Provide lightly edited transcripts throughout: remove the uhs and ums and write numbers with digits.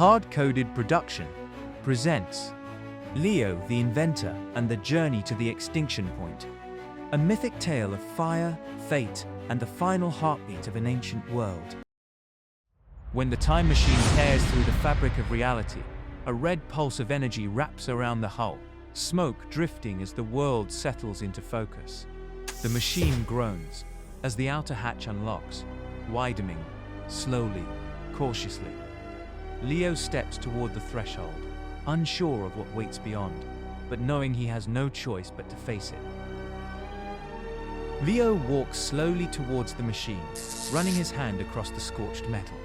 Hardcoded Production presents Leo the Inventor and the Journey to the Extinction Point, a mythic tale of fire, fate, and the final heartbeat of an ancient world. When the time machine tears through the fabric of reality, a red pulse of energy wraps around the hull, smoke drifting as the world settles into focus. The machine groans as the outer hatch unlocks, widening, slowly, cautiously. Leo steps toward the threshold, unsure of what waits beyond, but knowing he has no choice but to face it. Leo walks slowly towards the machine, running his hand across the scorched metal.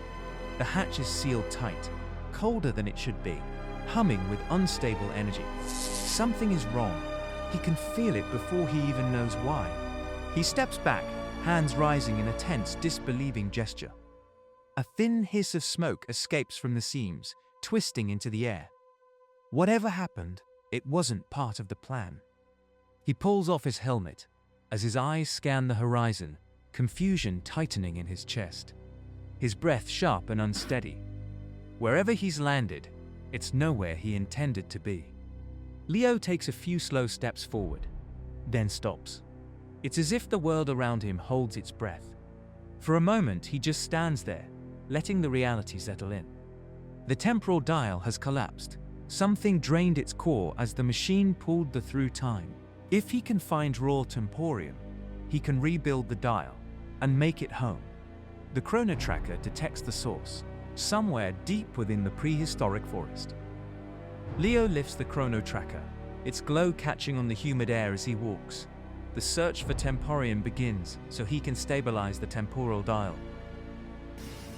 The hatch is sealed tight, colder than it should be, humming with unstable energy. Something is wrong. He can feel it before he even knows why. He steps back, hands rising in a tense, disbelieving gesture. A thin hiss of smoke escapes from the seams, twisting into the air. Whatever happened, it wasn't part of the plan. He pulls off his helmet as his eyes scan the horizon, confusion tightening in his chest. His breath sharp and unsteady. Wherever he's landed, it's nowhere he intended to be. Leo takes a few slow steps forward, then stops. It's as if the world around him holds its breath. For a moment, he just stands there, letting the reality settle in. The temporal dial has collapsed. Something drained its core as the machine pulled the through time. If he can find raw temporium, he can rebuild the dial and make it home. The Chronotracker detects the source, somewhere deep within the prehistoric forest. Leo lifts the Chronotracker, its glow catching on the humid air as he walks. The search for temporium begins so he can stabilize the temporal dial.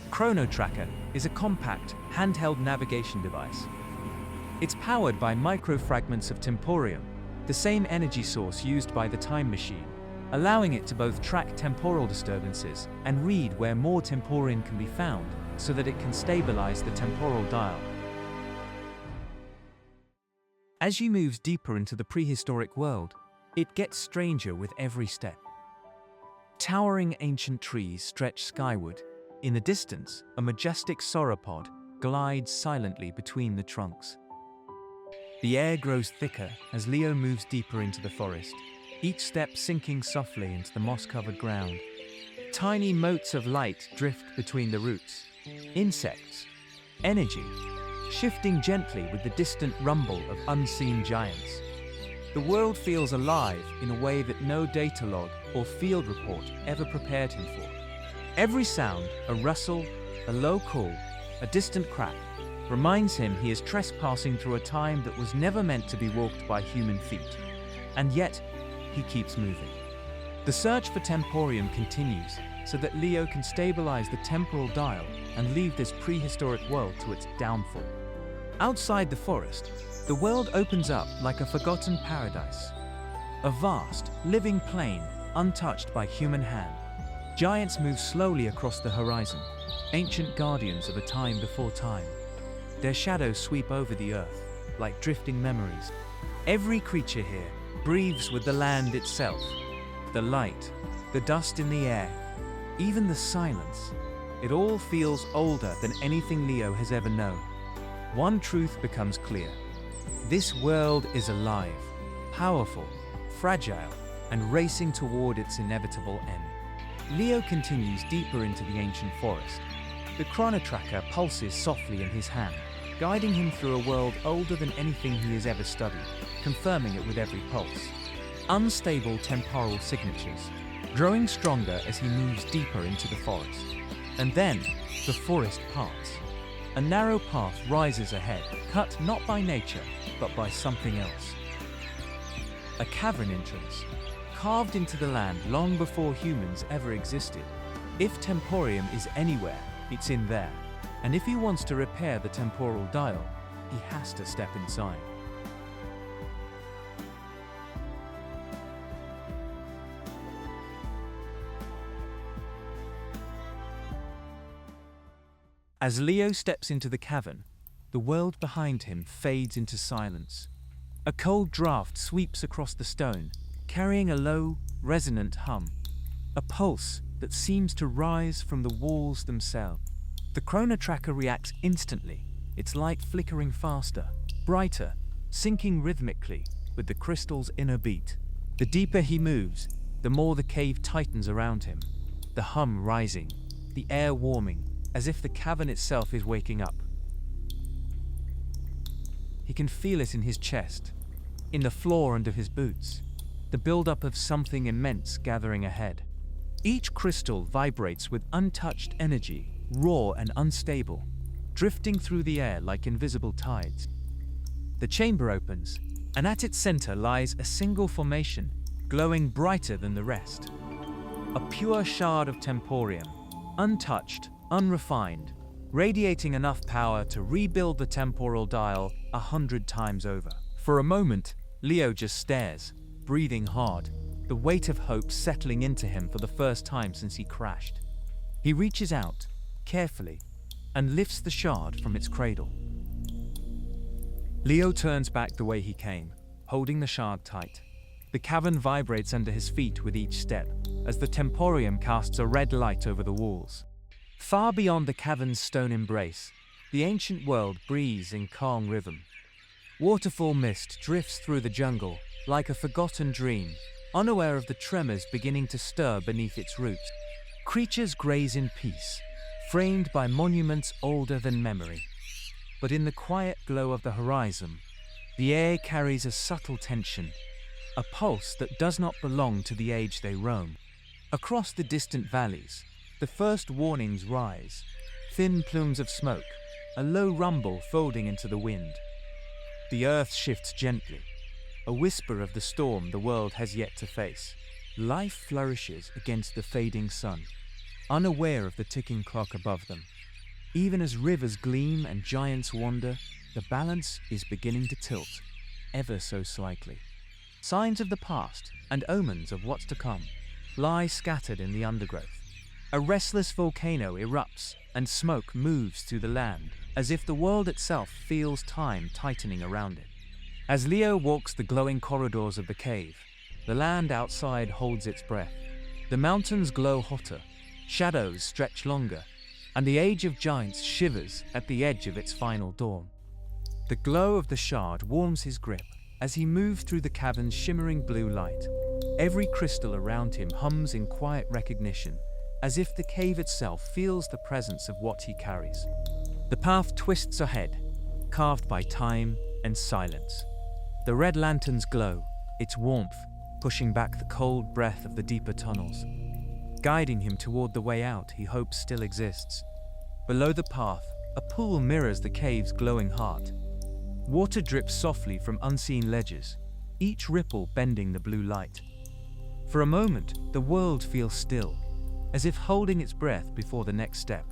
Chronotracker is a compact, handheld navigation device. It's powered by microfragments of temporium, the same energy source used by the time machine, allowing it to both track temporal disturbances and read where more temporium can be found so that it can stabilize the temporal dial. As you move deeper into the prehistoric world, it gets stranger with every step. Towering ancient trees stretch skyward. In the distance, a majestic sauropod glides silently between the trunks. The air grows thicker as Leo moves deeper into the forest, each step sinking softly into the moss-covered ground. Tiny motes of light drift between the roots. Insects, energy, shifting gently with the distant rumble of unseen giants. The world feels alive in a way that no data log or field report ever prepared him for. Every sound, a rustle, a low call, a distant crack, reminds him he is trespassing through a time that was never meant to be walked by human feet. And yet, he keeps moving. The search for temporium continues so that Leo can stabilize the temporal dial and leave this prehistoric world to its downfall. Outside the forest, the world opens up like a forgotten paradise. A vast, living plain, untouched by human hand. Giants move slowly across the horizon, ancient guardians of a time before time. Their shadows sweep over the earth, like drifting memories. Every creature here breathes with the land itself. The light, the dust in the air, even the silence. It all feels older than anything Leo has ever known. One truth becomes clear. This world is alive, powerful, fragile, and racing toward its inevitable end. Leo continues deeper into the ancient forest. The Chronotracker pulses softly in his hand, guiding him through a world older than anything he has ever studied, confirming it with every pulse. Unstable temporal signatures, growing stronger as he moves deeper into the forest. And then, the forest parts. A narrow path rises ahead, cut not by nature, but by something else. A cavern entrance, carved into the land long before humans ever existed. If temporium is anywhere, it's in there. And if he wants to repair the temporal dial, he has to step inside. As Leo steps into the cavern, the world behind him fades into silence. A cold draft sweeps across the stone, carrying a low, resonant hum, a pulse that seems to rise from the walls themselves. The Chronotracker reacts instantly, its light flickering faster, brighter, syncing rhythmically with the crystal's inner beat. The deeper he moves, the more the cave tightens around him, the hum rising, the air warming, as if the cavern itself is waking up. He can feel it in his chest, in the floor under his boots, the buildup of something immense gathering ahead. Each crystal vibrates with untouched energy, raw and unstable, drifting through the air like invisible tides. The chamber opens, and at its center lies a single formation, glowing brighter than the rest. A pure shard of temporium, untouched, unrefined, radiating enough power to rebuild the temporal dial 100 times over. For a moment, Leo just stares, breathing hard, the weight of hope settling into him for the first time since he crashed. He reaches out, carefully, and lifts the shard from its cradle. Leo turns back the way he came, holding the shard tight. The cavern vibrates under his feet with each step, as the temporium casts a red light over the walls. Far beyond the cavern's stone embrace, the ancient world breathes in calm rhythm. Waterfall mist drifts through the jungle, like a forgotten dream, unaware of the tremors beginning to stir beneath its roots. Creatures graze in peace, framed by monuments older than memory. But in the quiet glow of the horizon, the air carries a subtle tension, a pulse that does not belong to the age they roam. Across the distant valleys, the first warnings rise, thin plumes of smoke, a low rumble folding into the wind. The earth shifts gently, a whisper of the storm the world has yet to face. Life flourishes against the fading sun, unaware of the ticking clock above them. Even as rivers gleam and giants wander, the balance is beginning to tilt, ever so slightly. Signs of the past and omens of what's to come lie scattered in the undergrowth. A restless volcano erupts and smoke moves through the land, as if the world itself feels time tightening around it. As Leo walks the glowing corridors of the cave, the land outside holds its breath. The mountains glow hotter, shadows stretch longer, and the age of giants shivers at the edge of its final dawn. The glow of the shard warms his grip as he moves through the cavern's shimmering blue light. Every crystal around him hums in quiet recognition, as if the cave itself feels the presence of what he carries. The path twists ahead, carved by time and silence. The red lanterns glow, its warmth pushing back the cold breath of the deeper tunnels, guiding him toward the way out he hopes still exists. Below the path, a pool mirrors the cave's glowing heart. Water drips softly from unseen ledges, each ripple bending the blue light. For a moment, the world feels still, as if holding its breath before the next step.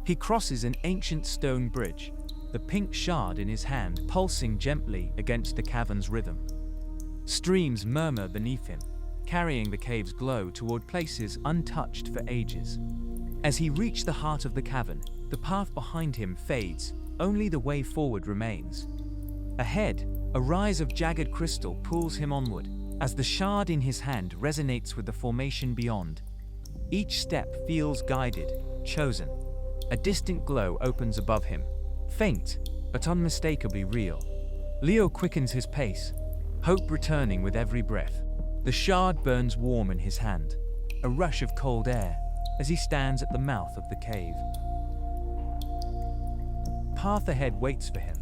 He crosses an ancient stone bridge, the pink shard in his hand pulsing gently against the cavern's rhythm. Streams murmur beneath him, carrying the cave's glow toward places untouched for ages. As he reaches the heart of the cavern, the path behind him fades, only the way forward remains. Ahead, a rise of jagged crystal pulls him onward, as the shard in his hand resonates with the formation beyond. Each step feels guided, chosen. A distant glow opens above him, faint, but unmistakably real. Leo quickens his pace, hope returning with every breath. The shard burns warm in his hand, a rush of cold air, as he stands at the mouth of the cave. Path ahead waits for him.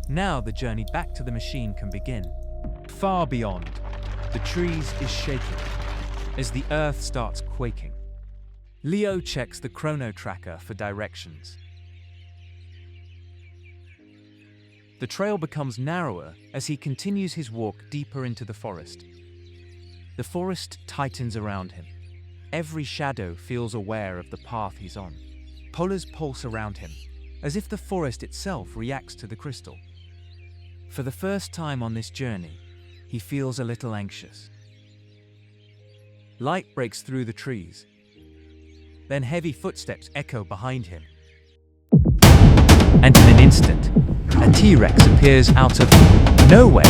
Now the journey back to the machine can begin. Far beyond, the trees is shaking, as the earth starts quaking. Leo checks the Chronotracker for directions. The trail becomes narrower as he continues his walk deeper into the forest. The forest tightens around him. Every shadow feels aware of the path he's on. Polars pulse around him, as if the forest itself reacts to the crystal. For the first time on this journey, he feels a little anxious. Light breaks through the trees. Then heavy footsteps echo behind him. And in an instant, a T-Rex appears out of nowhere.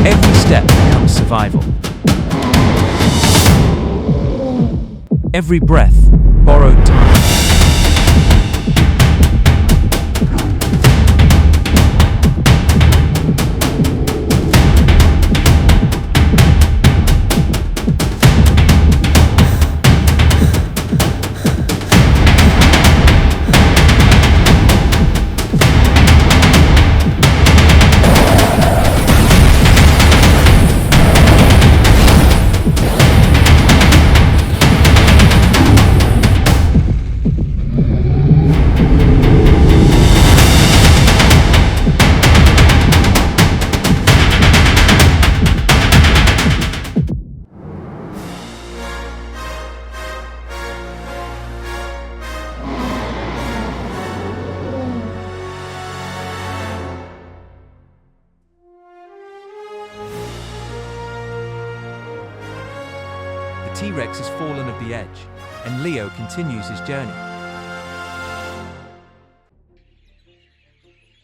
Every step becomes survival. Every breath, borrowed time. The T-Rex has fallen off the edge, and Leo continues his journey.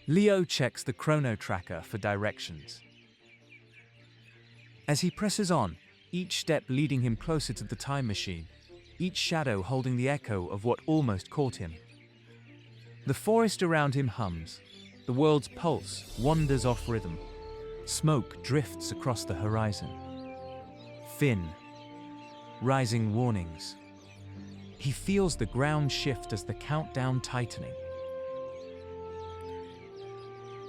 Leo checks the Chronotracker for directions. As he presses on, each step leading him closer to the time machine, each shadow holding the echo of what almost caught him. The forest around him hums. The world's pulse wanders off rhythm. Smoke drifts across the horizon. Finn. Rising warnings. He feels the ground shift as the countdown tightening.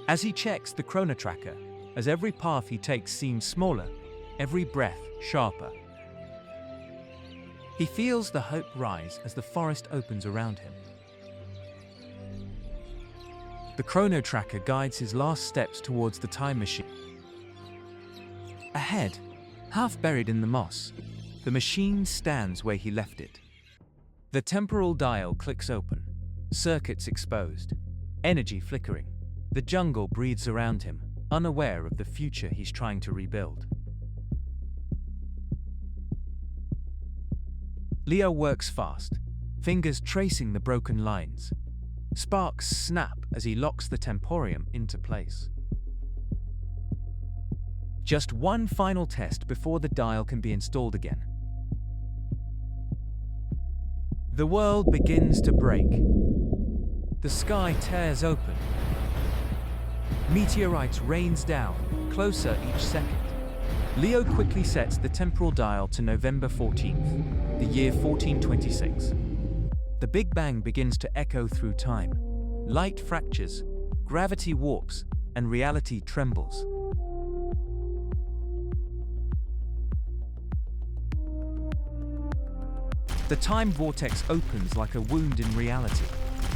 As he checks the Chronotracker, as every path he takes seems smaller, every breath sharper. He feels the hope rise as the forest opens around him. The Chronotracker guides his last steps towards the time machine. Ahead, half buried in the moss, the machine stands where he left it. The temporal dial clicks open, circuits exposed, energy flickering. The jungle breathes around him, unaware of the future he's trying to rebuild. Leo works fast, fingers tracing the broken lines. Sparks snap as he locks the temporium into place. Just one final test before the dial can be installed again. The world begins to break. The sky tears open. Meteorites rains down, closer each second. Leo quickly sets the temporal dial to November 14th, the year 1426. The Big Bang begins to echo through time. Light fractures, gravity warps, and reality trembles. The time vortex opens like a wound in reality.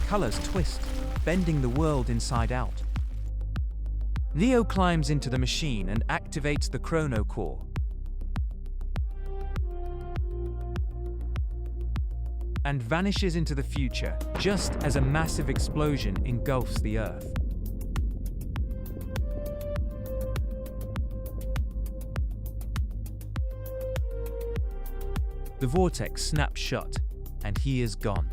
Colors twist, bending the world inside out. Leo climbs into the machine and activates the chrono core. And vanishes into the future, just as a massive explosion engulfs the Earth. The vortex snaps shut, and he is gone.